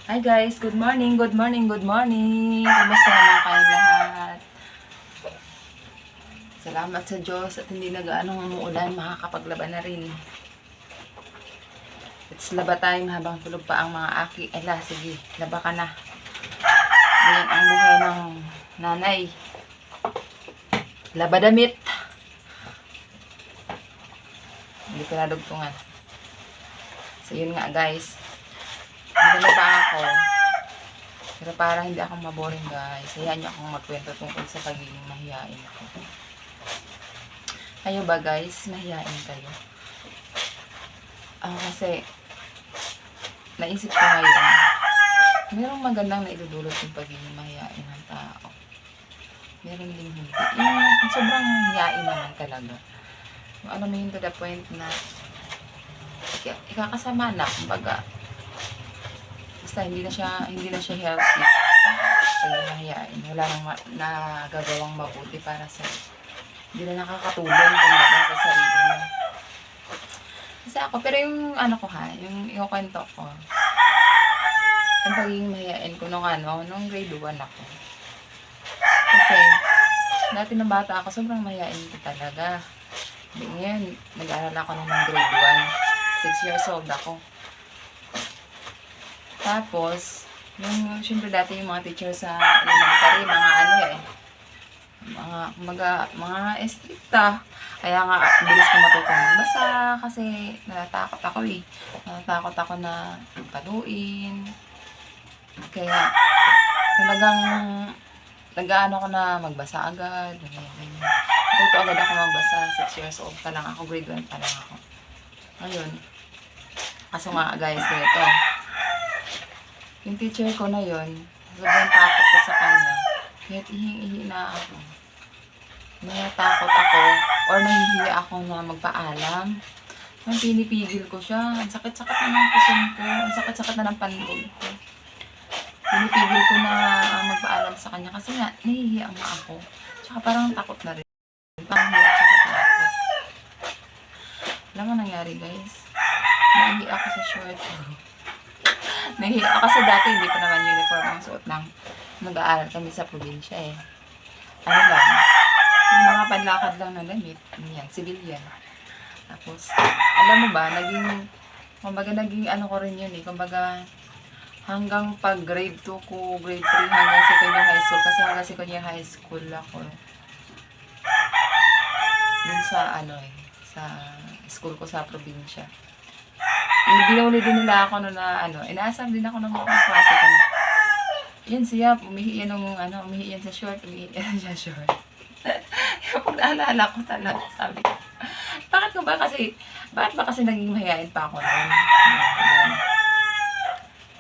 Hi guys, good morning, good morning, good morning. Kumusta naman kayo lahat? Salamat sa Diyos at hindi nag-aanong umuulan, makakapaglaban na rin. It's laba time habang tulog pa ang mga aki. Ela, sige, laba ka na. Ganyan ang buhay ng nanay. Laba damit. Hindi ko nadugtungan. So yun nga guys. Nalaba ako. Pero para hindi ako maboring guys, hayaan niyo akong magkwento tungkol sa pagiging mahihain ko. Kayo ba guys, mahihain kayo? Ako kasi, naisip ko ngayon, merong magandang naidudulot yung pagiging mahihain ng tao. Meron din hindi. Yung sobrang hihain naman talaga. Yung alam mo yun to the point na ikakasama na, kumbaga, basta hindi na siya healthy. Pagiging mahihain, wala nang nagagawang mabuti para sa hindi na nakakatulong kumbaga sa sarili mo. Kasi ako, pero yung ano ko ha, yung kwento ko, yung pagiging mahihain ko nung grade 1 ako. Kasi, dati ng bata ako, sobrang mahihain ko talaga. Ngayon, nag-aaral ako ng grade 1. 6 years old ako. Tapos, syempre dati yung mga teacher sa elementary, mga estrikta. Kaya nga, bilis ko matutong magbasa kasi natatakot ako eh. Natatakot ako na paluin. Kaya, talagang nag-aano ko na magbasa agad. Natuto agad ako magbasa. 6 years old pa lang ako. Grade 1 pa lang ako. Ngayon, kaso nga guys, ganito. Yung teacher ko na yun, sobrang takot ko sa kanya. Kahit ihing-ihi na ako. Natakot ako or nahihiya ako na magpaalam. Nang pinipigil ko siya. Ang sakit-sakit na ng puson ko. Ang sakit-sakit na ng panloob ko. Pinipigil ko na magpaalam sa kanya kasi nga, nahihiya nga ako. Tsaka parang takot na rin. Parang hiya tsaka takot. Alam mo nangyari guys? Nahihiya ako sa short ko. Nahihiya ako kasi dati hindi pa naman uniform ang suot ng nag-aaral kami sa probinsya eh. Ano lang, yung mga panlakad lang na damit, ganyan, civilian. Tapos, alam mo ba, naging ano ko rin yun eh, kumbaga, hanggang pag grade 2 ko, grade 3, hanggang second year high school, kasi hanggang second year high school ako. Dun sa, sa school ko sa probinsya. Binuli din nila ako na, inaasam din ako ng mga klase ko na, yan siya, umihi yan sa short, umihi yan sa short. Pag naalala ko talaga, sabi ko, bakit ba kasi naging mahihain pa ako noon?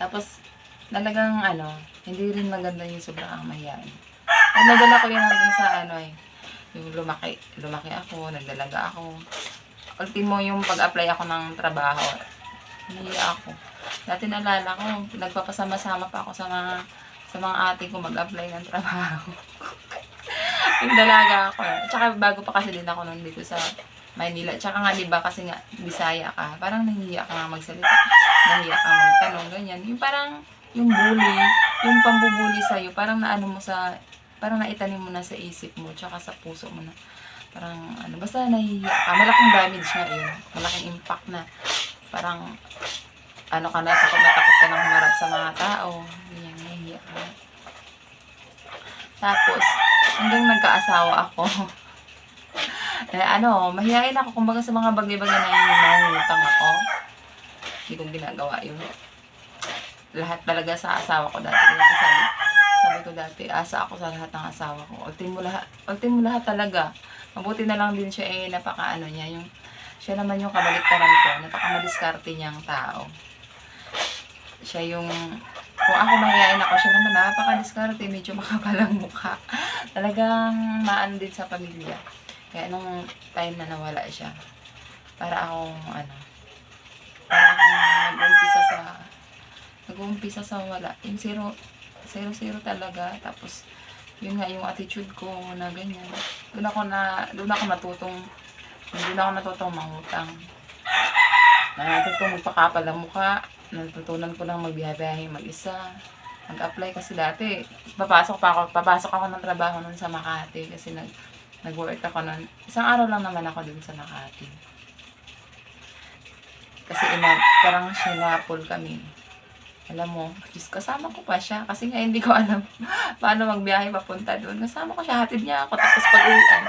Tapos, talagang hindi rin maganda yung sobrang mahihain. Nagdala ko yun hanggang sa yung lumaki ako, nagdalaga ako. Ultimo yung pag-apply ako ng trabaho, hihiya ako. Dati naalala ko, nagpapasama-sama pa ako sa mga ate ko mag-apply ng trabaho. Yung dalaga ako. Tsaka bago pa kasi din ako nun dito sa Maynila. Tsaka nga diba kasi nga Bisaya ka, parang nahihiya ka nga magsalita. Nahihiya ka magtanong, ganyan. Yung parang yung bully, yung pambubuli sa'yo, parang parang naitanim mo na sa isip mo, tsaka sa puso mo na. Parang basta nahihiya ka. Malaking damage na yun. Malaking impact na. Parang takot na takot ka na humarap sa mga tao. Ganyan, nahihiya ka. Tapos, hanggang nagkaasawa ako. Mahihain ako. Kumbaga sa mga bagay-bagay na yun, nangungutang ako. Hindi kong ginagawa yun. Lahat talaga sa asawa ko dati. Kaya sabi ko dati, asa ako sa lahat ng asawa ko. Ultimo lahat talaga. Mabuti na lang din siya niya. Siya naman yung kabaliktaran ko. Napaka-madiskarte niyang tao. Siya yung, kung ako mahihain ako, siya naman napaka-diskarte, medyo makapalang mukha. Talagang maan din sa pamilya. Kaya nung time na nawala siya, para akong nag-uumpisa sa wala. Yung zero talaga. Tapos, yun nga yung attitude ko na ganyan. Doon ako natutong mangutang. Natutong magpakapal ang mukha. natutunan ko lang magbiyahe mag-isa. Nag-apply kasi dati, papasok ako ng trabaho nun sa Makati kasi nag-work ako nun. Isang araw lang naman ako dun sa Makati. Kasi parang sinapol kami. Alam mo, Diyos, kasama ko pa siya. Kasi nga hindi ko alam paano magbiyahe papunta doon. Kasama ko siya, hatid niya ako. Tapos pag-uwian,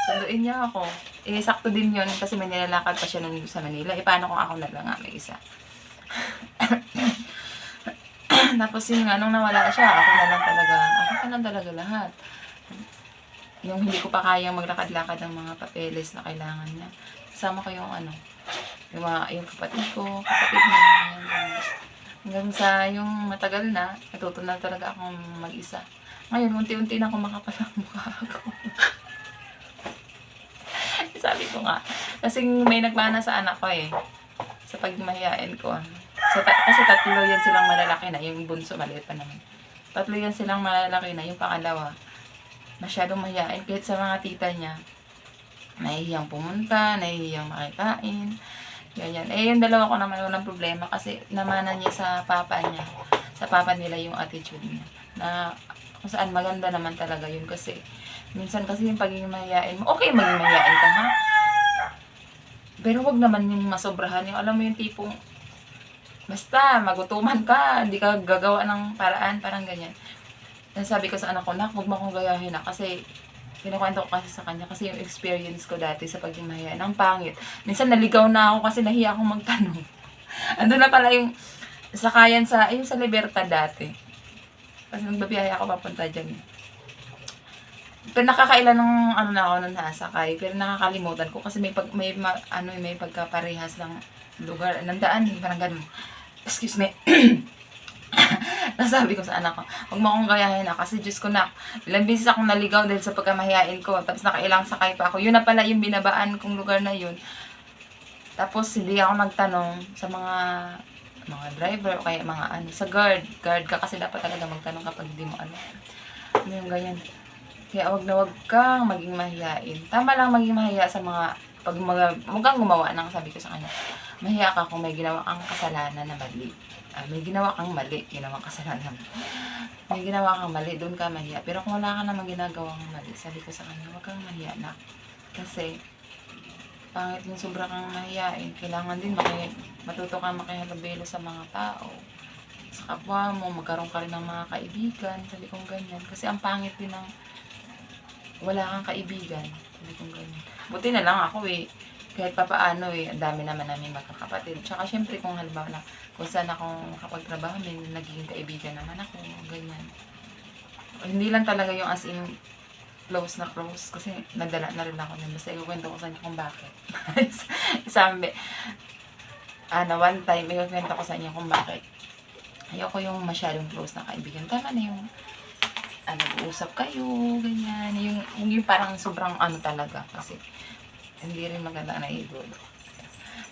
sunduin niya ako. Sakto din yun kasi may nilalakad pa siya nun sa Manila. Paano kung ako na lang nga may isa? Tapos yun nga, nung nawala siya, ako na lang talaga lahat. Yung hindi ko pa kayang maglakad-lakad ng mga papeles na kailangan niya. Kasama ko yung yung kapatid niya, hanggang sa yung matagal na, natuto na talaga akong mag-isa. Ngayon, unti-unti na kumakapalang mukha ako. Sabi ko nga, kasi may nagmana sa anak ko sa pagmahiyain ko. Kasi tatlo yan silang malalaki na, yung bunso maliit pa naman. Tatlo yan silang malalaki na, yung pangalawa, masyadong mahiyain. Kahit sa mga tita niya, nahihiyang pumunta, nahihiyang makikain. Ganyan. Yung dalawa ko naman walang problema kasi namana niya sa papa niya. Sa papa nila yung attitude niya. Na kung saan maganda naman talaga yun kasi minsan kasi yung pagiging mahiyain mo, okay maging mahiyain ka ha. Pero wag naman yung masobrahan. Yung alam mo yung tipong basta magutuman ka, hindi ka gagawa ng paraan, parang ganyan. Sabi ko sa anak ko, nak, wag mo akong gayahin na kasi kinakwento ko kasi sa kanya kasi yung experience ko dati sa pagiging mahiyain, ang pangit. Minsan naligaw na ako kasi nahiya akong magtanong. Ando na pala yung sakayan sa Libertad dati. Kasi nagbabiyahe ako papunta dyan. Pero nakakailan ng na ako nung nasakay, pero nakakalimutan ko kasi may pagkaparehas ng lugar, ng daan, parang ganun. Excuse me. Nasabi ko sa anak ko, huwag mo akong gayahin na kasi Diyos ko na, ilang beses akong naligaw dahil sa pagkamahiyain ko, tapos nakailang sakay pa ako. Yun na pala yung binabaan kong lugar na yun. Tapos hindi ako nagtanong sa mga driver o kaya mga sa guard ka kasi dapat talaga magtanong kapag hindi mo ano yung ganyan. Kaya wag kang maging mahiyain. Tama lang maging mahiya sa mga huwag kang gumawa ng, sabi ko sa kanya, mahiya ka kung may ginawa kang kasalanan na mali. May ginawa kang mali, ginawang kasalanan. May ginawa kang mali, doon ka mahiya. Pero kung wala ka namang ginagawang mali, sabi ko sa kanya, huwag kang mahiya na. Kasi, pangit yung sobra kang mahiyain. Kailangan din matuto kang makihalubilo sa mga tao. Sa kapwa mo, magkaroon ka rin ng mga kaibigan. Sabi kong ganyan. Kasi ang pangit din ng wala kang kaibigan. Sabi kong ganyan. Buti na lang ako kahit papaano ang dami naman namin magkakapatid. Tsaka syempre kung halimbawa na kung saan ako makapagtrabaho, may naging kaibigan naman ako, ganyan. Hindi lang talaga yung as in close na close kasi nadala na rin ako nun. Basta ikukwento ko sa inyo kung bakit. Sabi, one time, ikukwento ko sa inyo kung bakit. Ayoko yung masyadong close na kaibigan. Tama na yung nag-uusap kayo, ganyan. Yung parang sobrang talaga kasi hindi rin maganda na idol.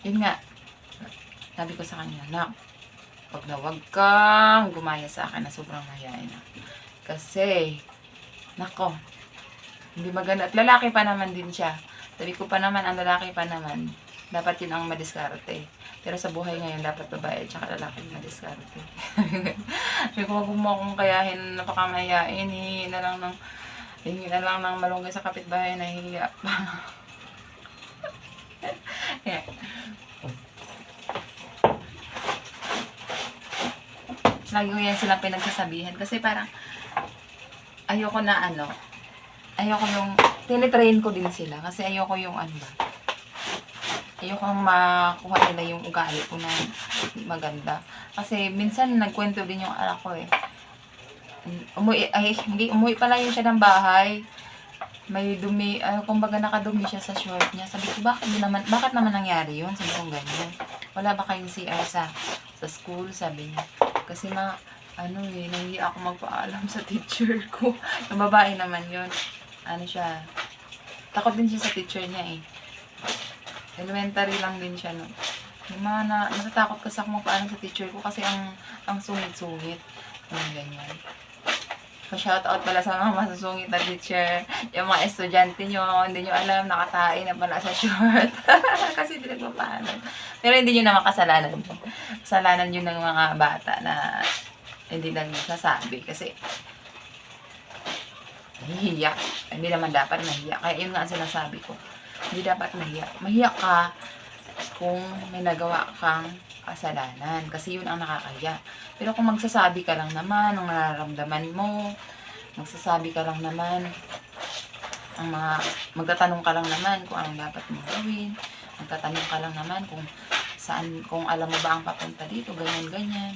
Yun nga, sabi ko sa kanya, nak, wag kang gumaya sa akin na sobrang mahiyain na. Kasi, nako, hindi maganda. At lalaki pa naman din siya. Sabi ko pa naman, ang lalaki pa naman, dapat yun ang madiskarte. Pero sa buhay ngayon, dapat babae at saka lalaki madiskarte. Sabi ko, wag mo akong kayahin, napakamahiyain, hihingi na lang ng malunggay sa kapitbahay na hihiya pa. Yeah. Lagi ko yan silang pinagsasabihan kasi parang ayoko yung tinitrain ko din sila kasi ayoko yung ayoko makuha nila yung ugali ko na maganda kasi minsan nagkwento din yung anak ko umuwi pala yun siya ng bahay, may dumi, kumbaga nakadumi siya sa short niya. Sabi ko, bakit naman nangyari yun? Sabi ko, ganyan. Wala ba kayong CR sa school? Sabi niya. Kasi nahiya ako magpaalam sa teacher ko. Yung babae naman yun. Siya, takot din siya sa teacher niya Elementary lang din siya, no. Yung mga natatakot kasi ako magpaalam sa teacher ko kasi ang sungit-sungit. Ganyan. Pa-shoutout pala sa mga masusungit na teacher. Yung mga estudyante nyo, hindi nyo alam, nakatain na pala sa short. Kasi hindi nagpapaalam. Pero hindi nyo naman kasalanan yun. Kasalanan yun ng mga bata na hindi nagsasabi. Kasi, nahihiya. Hindi naman dapat nahiya. Kaya yun nga ang sinasabi ko. Hindi dapat mahiya. Mahiya ka kung may nagawa kang kasalanan. Kasi yun ang nakakahiya. Pero kung magsasabi ka lang naman ng nararamdaman mo, magsasabi ka lang naman, magtatanong ka lang naman kung anong dapat mong gawin, magtatanong ka lang naman kung saan, kung alam mo ba ang papunta dito, ganyan-ganyan.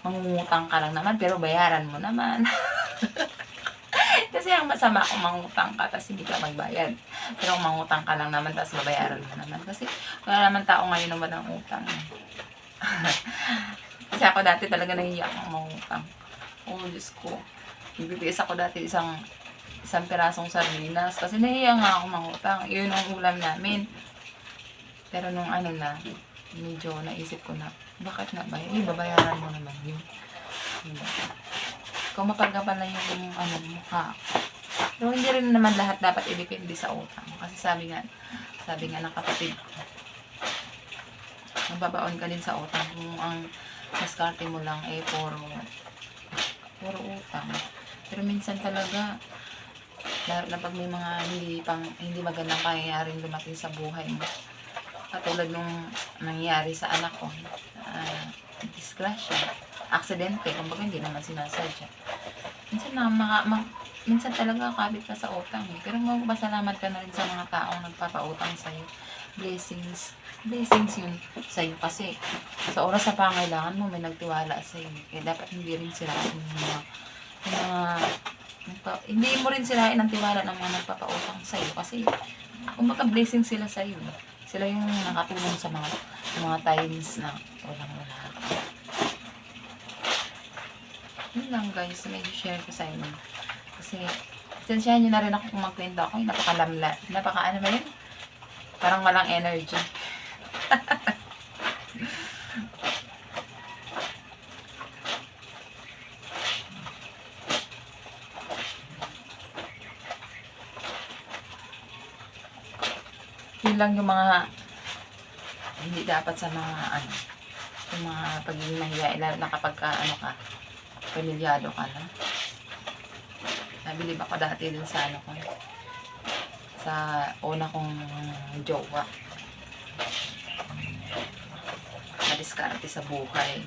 Mangungutang ka lang naman, pero bayaran mo naman. Kasi ang masama kung mangutang ka, tapos hindi ka magbayad. Pero kung mangutang ka lang naman, tapos babayaran mo naman. Kasi wala naman tao ngayon naman ang utang. Kasi ako dati talaga nahihiya akong mangutang. Oh, Diyos ko. Bibitiis ako dati isang pirasong sardinas. Kasi nahihiya nga ako mangutang. Yun ang ulam namin. Pero nung ano na, medyo naisip ko na, bakit na ba? Babayaran mo naman yun. Diba? Kung mapagkapan lang yung mukha. Pero hindi rin naman lahat dapat idepende sa utang. Kasi sabi nga ng kapatid ko, mababaon ka din sa utang kung ang diskarte mo lang puro utang. Pero minsan talaga, lalo na pag may mga hindi magandang pangyayaring dumating sa buhay mo. Katulad nung nangyari sa anak ko, disgrasya, aksidente, kumbaga hindi naman sinasadya. Minsan talaga kabit ka sa utang Pero magpasalamat ka na rin sa mga taong nagpapautang sa'yo. Blessings yun sa'yo kasi sa oras sa pangailangan mo may nagtiwala sa'yo. Kaya dapat hindi rin sirain hindi mo rin sirain ang tiwala ng mga nagpapautang sa'yo kasi kumbaga blessing sila sa'yo. Sila yung nakatulong sa mga times na walang-wala. Yun lang guys, medyo share ko sa inyo. Kasi, sensyahan nyo na rin ako kung magkwento ako. Napakalamla. Ano ba yun? Parang walang energy. Yun lang yung mga hindi dapat sa mga yung mga pagiging mahiyain, lalo na kapag ka pamilyado ka na. Nabilib ako dati dun sa sa una kong jowa. Madiskarte sa buhay.